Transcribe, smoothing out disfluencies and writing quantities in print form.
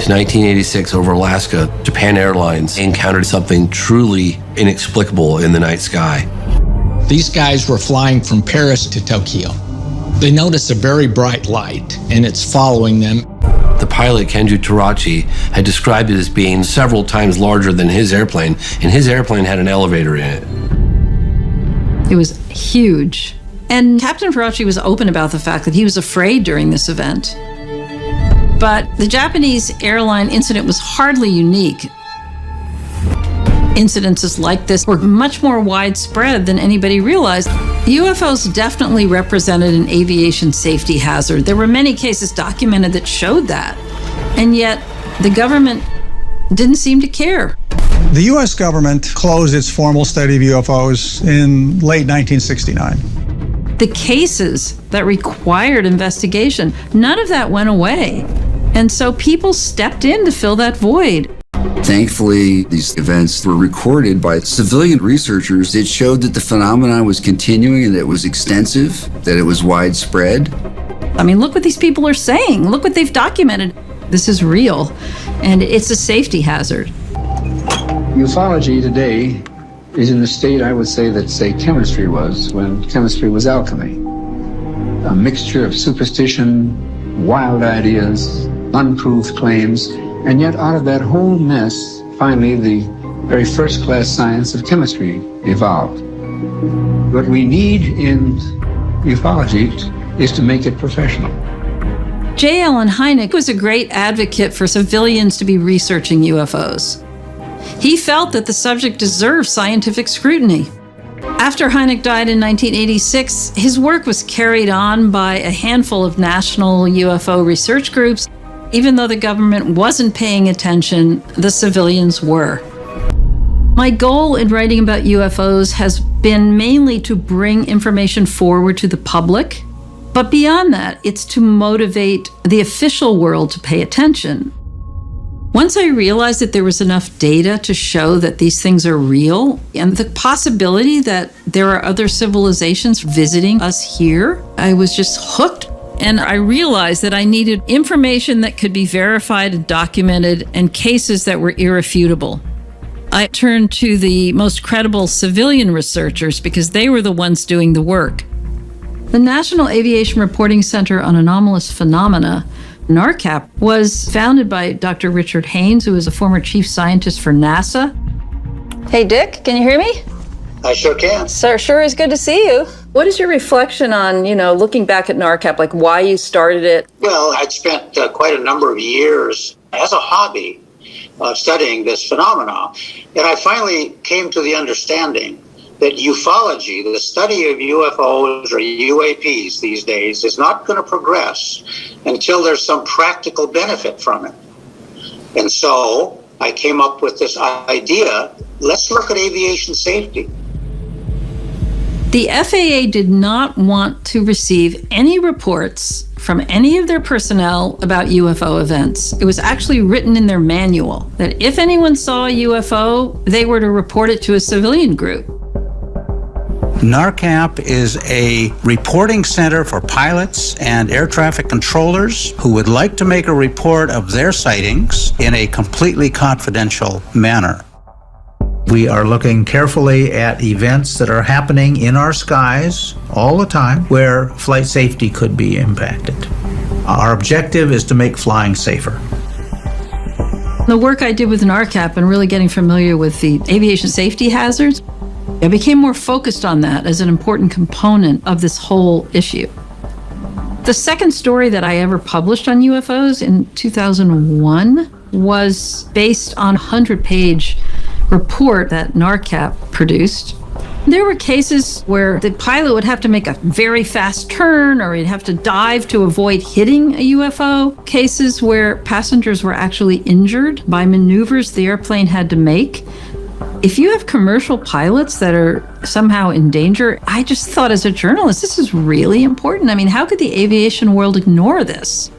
1986, over Alaska, Japan Airlines encountered something truly inexplicable in the night sky. These guys were flying from Paris to Tokyo. They noticed a very bright light, and it's following them. The pilot, Kenju Tarachi, had described it as being several times larger than his airplane, and his airplane had an elevator in it. It was huge. And Captain Tarachi was open about the fact that he was afraid during this event. But the Japanese airline incident was hardly unique. Incidences like this were much more widespread than anybody realized. UFOs definitely represented an aviation safety hazard. There were many cases documented that showed that. And yet, the government didn't seem to care. The U.S. government closed its formal study of UFOs in late 1969. The cases that required investigation, none of that went away. And so people stepped in to fill that void. Thankfully, these events were recorded by civilian researchers. It showed that the phenomenon was continuing and that it was extensive, that it was widespread. I mean, look what these people are saying. Look what they've documented. This is real, and it's a safety hazard. Ufology today is in the state, I would say, that, say, chemistry was when chemistry was alchemy. A mixture of superstition, wild ideas, unproved claims, and yet out of that whole mess, finally, the very first-class science of chemistry evolved. What we need in ufology is to make it professional. J. Allen Hynek was a great advocate for civilians to be researching UFOs. He felt that the subject deserved scientific scrutiny. After Hynek died in 1986, his work was carried on by a handful of national UFO research groups. Even though the government wasn't paying attention, the civilians were. My goal in writing about UFOs has been mainly to bring information forward to the public, but beyond that, it's to motivate the official world to pay attention. Once I realized that there was enough data to show that these things are real, and the possibility that there are other civilizations visiting us here, I was just hooked. And I realized that I needed information that could be verified and documented and cases that were irrefutable. I turned to the most credible civilian researchers because they were the ones doing the work. The National Aviation Reporting Center on Anomalous Phenomena, NARCAP, was founded by Dr. Richard Haynes, who is a former chief scientist for NASA. Hey, Dick, can you hear me? I sure can. Sure is good to see you. What is your reflection on, looking back at NARCAP, like why you started it? Well, I'd spent quite a number of years as a hobby studying this phenomenon. And I finally came to the understanding that ufology, the study of UFOs or UAPs these days, is not going to progress until there's some practical benefit from it. And so I came up with this idea, let's look at aviation safety. The FAA did not want to receive any reports from any of their personnel about UFO events. It was actually written in their manual that if anyone saw a UFO, they were to report it to a civilian group. NARCAP is a reporting center for pilots and air traffic controllers who would like to make a report of their sightings in a completely confidential manner. We are looking carefully at events that are happening in our skies all the time where flight safety could be impacted. Our objective is to make flying safer. The work I did with NARCAP and really getting familiar with the aviation safety hazards, I became more focused on that as an important component of this whole issue. The second story that I ever published on UFOs in 2001 was based on a 100-page report that NARCAP produced. There were cases where the pilot would have to make a very fast turn or he'd have to dive to avoid hitting a UFO. Cases where passengers were actually injured by maneuvers the airplane had to make. If you have commercial pilots that are somehow in danger, I just thought as a journalist, this is really important. I mean, how could the aviation world ignore this?